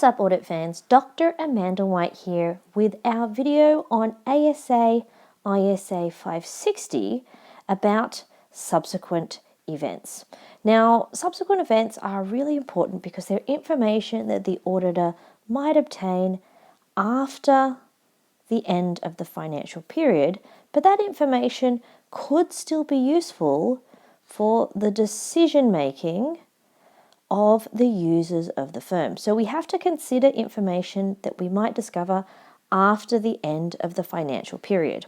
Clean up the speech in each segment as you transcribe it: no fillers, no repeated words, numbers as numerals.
up, audit fans? Dr. Amanda White here with our video on ASA560 about subsequent events. Now, subsequent events are really important because they're information that the auditor might obtain after the end of the financial period, but that information could still be useful for the decision making of the users of the firm. So we have to consider information that we might discover after the end of the financial period.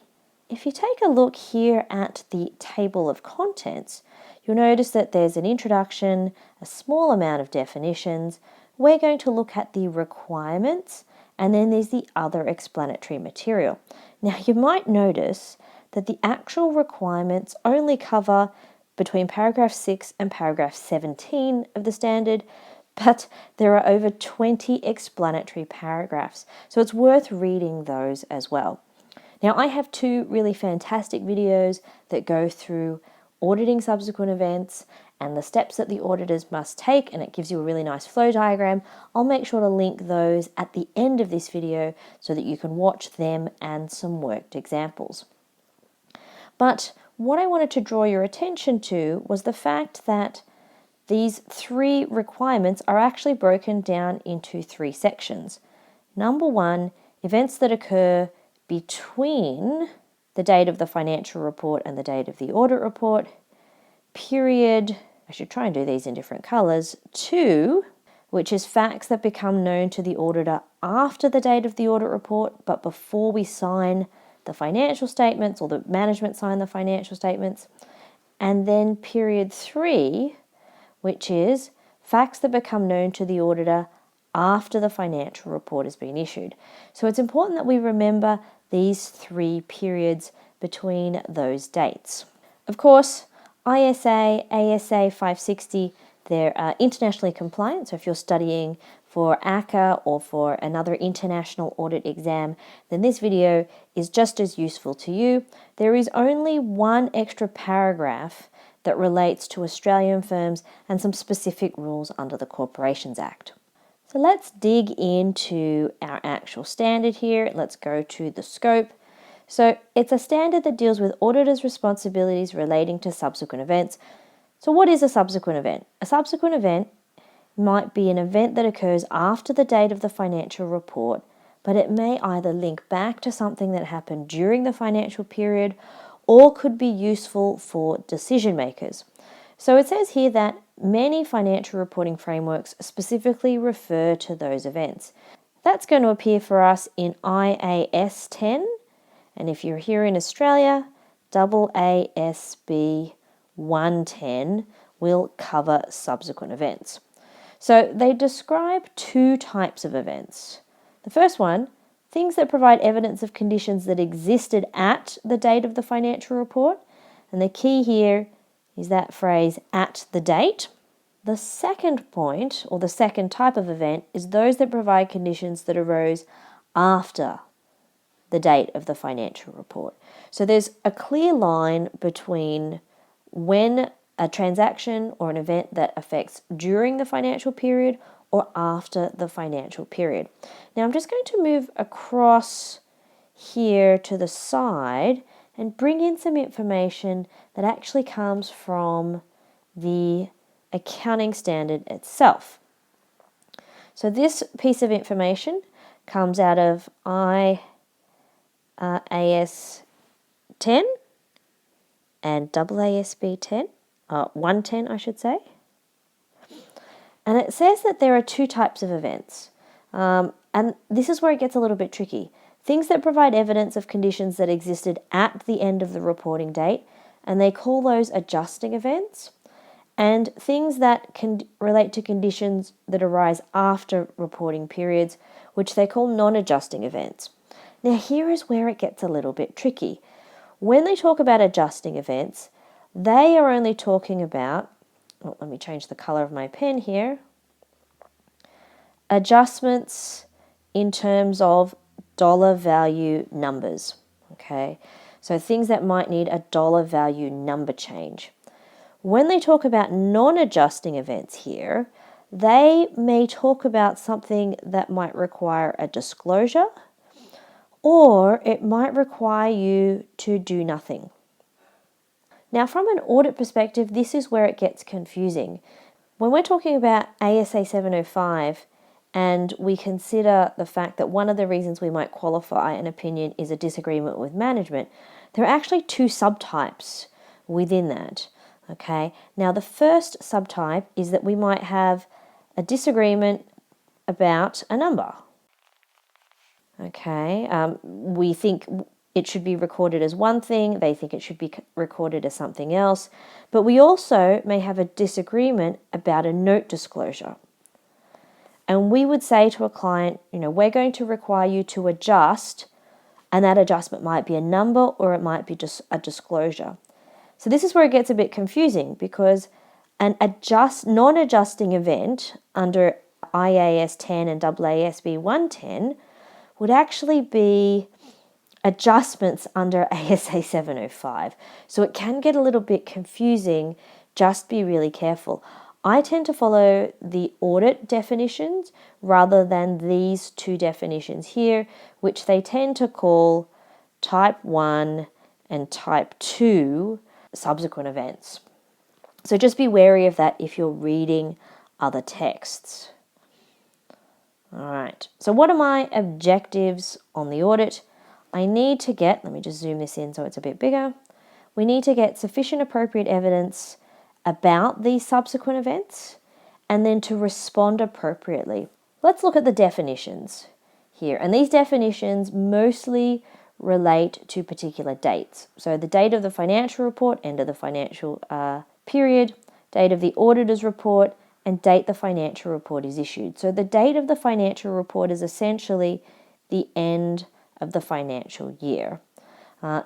If you take a look here at the table of contents, you'll notice that there's an introduction, a small amount of definitions. We're going to look at the requirements, and then there's the other explanatory material. Now you might notice that the actual requirements only cover between paragraph 6 and paragraph 17 of the standard, but there are over 20 explanatory paragraphs, so it's worth reading those as well. Now, I have two really fantastic videos that go through auditing subsequent events and the steps that the auditors must take, and it gives you a really nice flow diagram. I'll make sure to link those at the end of this video so that you can watch them and some worked examples. But what I wanted to draw your attention to was the fact that these three requirements are actually broken down into three sections. Number one, events that occur between the date of the financial report and the date of the audit report. Period, I should try and do these in different colors. 2, which is facts that become known to the auditor after the date of the audit report, but before we sign the financial statements or the management sign the financial statements. And then period 3, which is facts that become known to the auditor after the financial report has been issued. So it's important that we remember these three periods between those dates. Of course, ISA, ASA560, they're internationally compliant, so if you're studying for ACA or for another international audit exam, then this video is just as useful to you. There is only one extra paragraph that relates to Australian firms and some specific rules under the Corporations Act. So let's dig into our actual standard here. Let's go to the scope. So it's a standard that deals with auditors' responsibilities relating to subsequent events. So what is a subsequent event? A subsequent event might be an event that occurs after the date of the financial report, but it may either link back to something that happened during the financial period or could be useful for decision makers. So it says here that many financial reporting frameworks specifically refer to those events. That's going to appear for us in IAS 10, and if you're here in Australia, AASB 110 will cover subsequent events. So they describe two types of events. The first one, things that provide evidence of conditions that existed at the date of the financial report. And the key here is that phrase, at the date. The second point, or the second type of event, is those that provide conditions that arose after the date of the financial report. So there's a clear line between when a transaction or an event that affects during the financial period or after the financial period. Now I'm just going to move across here to the side and bring in some information that actually comes from the accounting standard itself. So this piece of information comes out of IAS 10 and AASB 10. 110, I should say. And it says that there are two types of events. And this is where it gets a little bit tricky. Things that provide evidence of conditions that existed at the end of the reporting date, and they call those adjusting events. And things that can relate to conditions that arise after reporting periods, which they call non-adjusting events. Now here is where it gets a little bit tricky. When they talk about adjusting events, they are only talking about, let me change the color of my pen here, adjustments in terms of dollar value numbers, okay? So things that might need a dollar value number change. When they talk about non-adjusting events here, they may talk about something that might require a disclosure, or it might require you to do nothing. Now, from an audit perspective, this is where it gets confusing. When we're talking about ASA560 and we consider the fact that one of the reasons we might qualify an opinion is a disagreement with management, there are actually two subtypes within that. Okay, now the first subtype is that we might have a disagreement about a number. Okay, we think it should be recorded as one thing, they think it should be recorded as something else, but we also may have a disagreement about a note disclosure. And we would say to a client, we're going to require you to adjust, and that adjustment might be a number or it might be just a disclosure. So this is where it gets a bit confusing, because an non-adjusting event under IAS 10 and AASB 110 would actually be adjustments under ASA 705. So it can get a little bit confusing. Just be really careful. I tend to follow the audit definitions rather than these two definitions here, which they tend to call type 1 and type 2 subsequent events. So just be wary of that if you're reading other texts. All right, so what are my objectives on the audit? I need to get, let me just zoom this in so it's a bit bigger. We need to get sufficient appropriate evidence about these subsequent events and then to respond appropriately. Let's look at the definitions here. And these definitions mostly relate to particular dates. So the date of the financial report, end of the financial period, date of the auditor's report, and date the financial report is issued. So the date of the financial report is essentially the end of the financial year.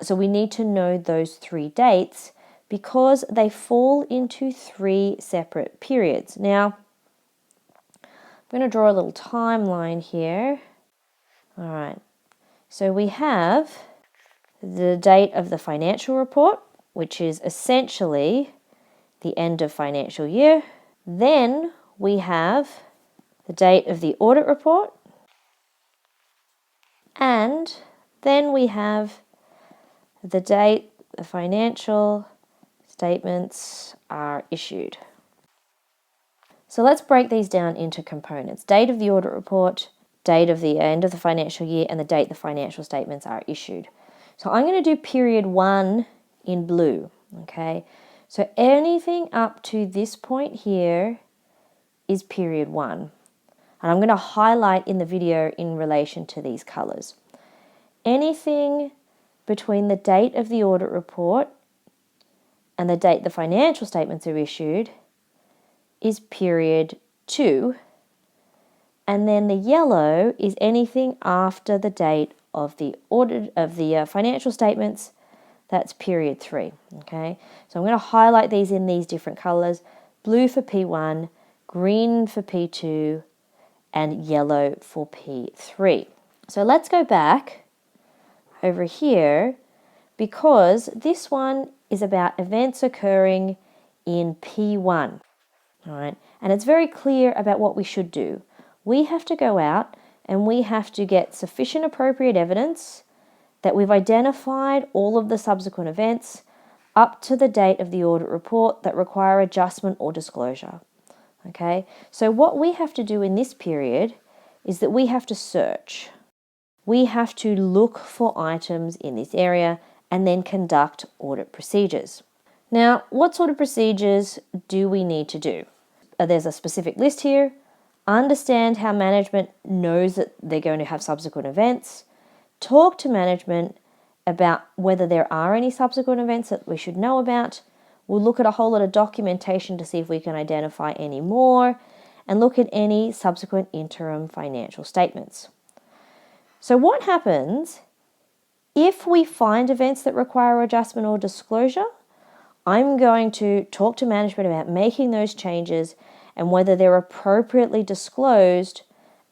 So we need to know those three dates because they fall into three separate periods. Now, I'm going to draw a little timeline here. All right, so we have the date of the financial report, which is essentially the end of financial year. Then we have the date of the audit report, and then we have the date the financial statements are issued. So let's break these down into components. Date of the audit report, date of the end of the financial year, and the date the financial statements are issued. So I'm going to do period 1 in blue, okay? So anything up to this point here is period 1. And I'm going to highlight in the video in relation to these colors. Anything between the date of the audit report and the date the financial statements are issued is period 2. And then the yellow is anything after the date of the audit of the financial statements. That's period 3. Okay, so I'm going to highlight these in these different colors: blue for P1, green for P2, and yellow for P3. So let's go back over here, because this one is about events occurring in P1. All right, and it's very clear about what we should do. We have to go out and we have to get sufficient appropriate evidence that we've identified all of the subsequent events up to the date of the audit report that require adjustment or disclosure. Okay, so what we have to do in this period is that we have to search. We have to look for items in this area and then conduct audit procedures. Now, what sort of procedures do we need to do? There's a specific list here. Understand how management knows that they're going to have subsequent events. Talk to management about whether there are any subsequent events that we should know about. We'll look at a whole lot of documentation to see if we can identify any more, and look at any subsequent interim financial statements. So what happens if we find events that require adjustment or disclosure? I'm going to talk to management about making those changes and whether they're appropriately disclosed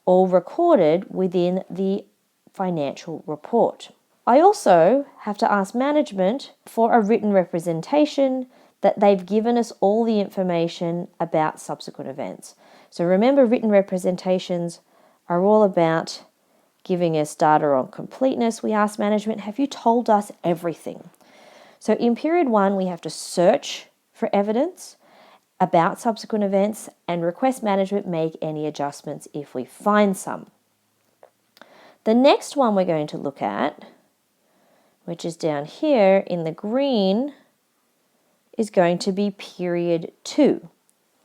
or recorded within the financial report. I also have to ask management for a written representation that they've given us all the information about subsequent events. So remember, written representations are all about giving us data on completeness. We ask management, have you told us everything? So in period 1, we have to search for evidence about subsequent events and request management make any adjustments if we find some. The next one we're going to look at, which is down here in the green, is going to be period 2.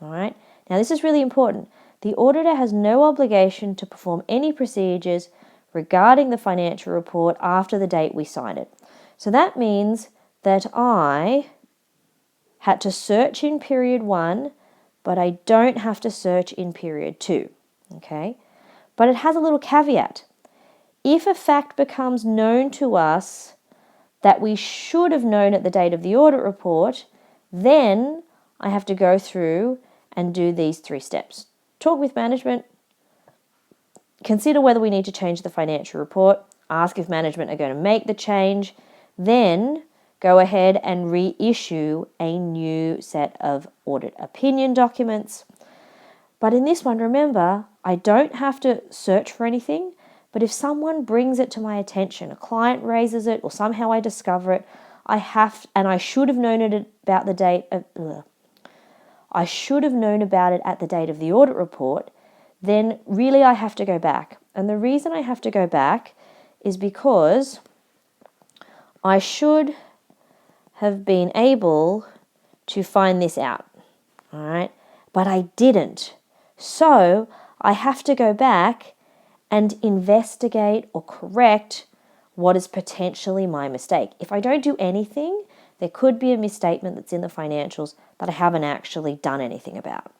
All right. Now this is really important. The auditor has no obligation to perform any procedures regarding the financial report after the date we sign it. So that means that I had to search in period 1, but I don't have to search in period 2. Okay. But it has a little caveat. If a fact becomes known to us that we should have known at the date of the audit report, then I have to go through and do these 3 steps. Talk with management, consider whether we need to change the financial report, ask if management are going to make the change, then go ahead and reissue a new set of audit opinion documents. But in this one, remember, I don't have to search for anything, but if someone brings it to my attention, a client raises it, or somehow I discover it, I should have known it about the date of, I should have known about it at the date of the audit report, then really I have to go back. And the reason I have to go back is because I should have been able to find this out, all right? But I didn't. So I have to go back and investigate or correct what is potentially my mistake. If I don't do anything, there could be a misstatement that's in the financials that I haven't actually done anything about.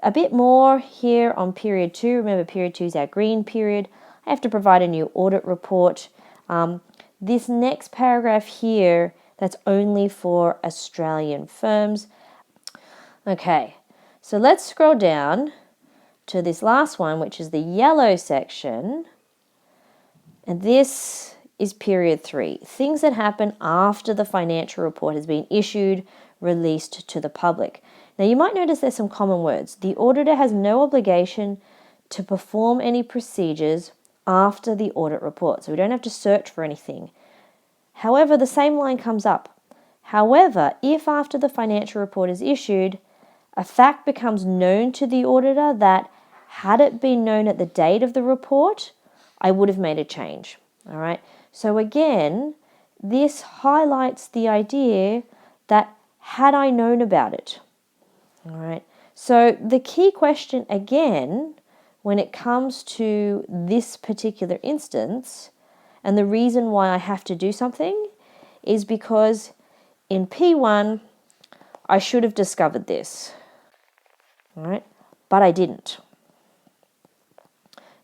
A bit more here on period 2. Remember, period 2 is our green period. I have to provide a new audit report. This next paragraph here, that's only for Australian firms. Okay, so let's scroll down to this last one, which is the yellow section. And this is period 3. Things that happen after the financial report has been issued, released to the public. Now you might notice there's some common words. The auditor has no obligation to perform any procedures after the audit report. So we don't have to search for anything. However, the same line comes up. However, if after the financial report is issued, a fact becomes known to the auditor that had it been known at the date of the report, I would have made a change. All right. So again, this highlights the idea that had I known about it. All right. So the key question again, when it comes to this particular instance, and the reason why I have to do something is because in P1, I should have discovered this. All right. But I didn't.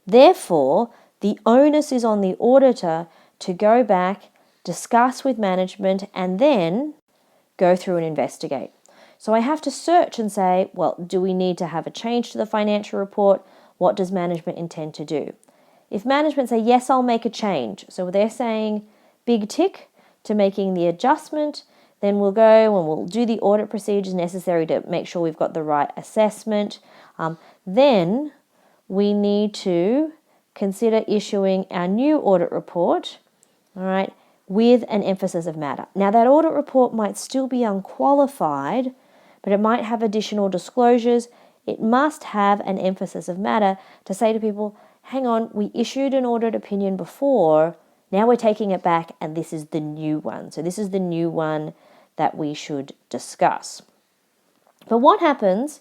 Therefore, the onus is on the auditor to go back, discuss with management, and then go through and investigate. So I have to search and say, well, do we need to have a change to the financial report? What does management intend to do? If management say, yes, I'll make a change. So they're saying big tick to making the adjustment, then we'll go and we'll do the audit procedures necessary to make sure we've got the right assessment. Then we need to consider issuing our new audit report, all right, with an emphasis of matter. Now that audit report might still be unqualified, but it might have additional disclosures. It must have an emphasis of matter to say to people, hang on, we issued an audit opinion before, now we're taking it back and this is the new one. So this is the new one that we should discuss. But what happens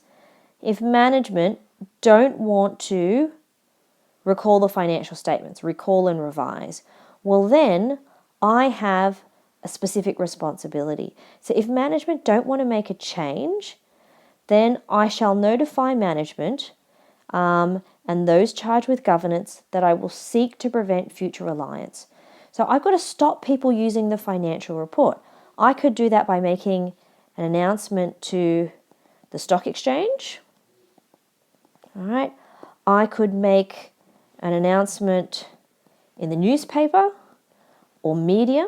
if management don't want to recall the financial statements, recall and revise? Well, then I have a specific responsibility. So if management don't want to make a change, then I shall notify management and those charged with governance that I will seek to prevent future reliance. So I've got to stop people using the financial report. I could do that by making an announcement to the stock exchange. All right. I could make an announcement in the newspaper or media.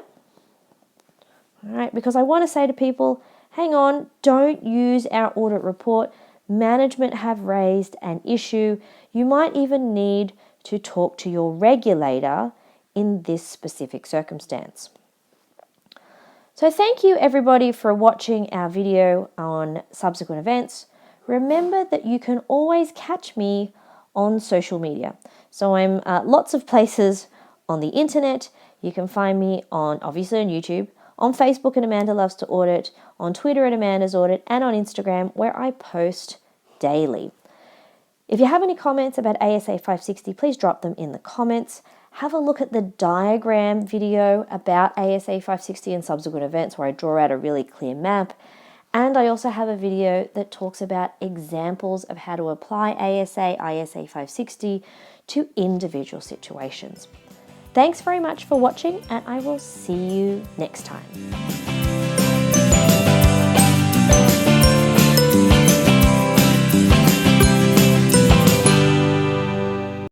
All right, because I want to say to people, hang on, don't use our audit report management have raised an issue, you might even need to talk to your regulator in this specific circumstance. So thank you everybody for watching our video on subsequent events. Remember that you can always catch me on social media. So I'm lots of places on the internet. You can find me obviously on YouTube, on Facebook at Amanda Loves to Audit, on Twitter at Amanda's Audit, and on Instagram where I post daily. If you have any comments about ASA560, please drop them in the comments. Have a look at the diagram video about ASA560 and subsequent events where I draw out a really clear map. And I also have a video that talks about examples of how to apply ASA560 to individual situations. Thanks very much for watching, and I will see you next time.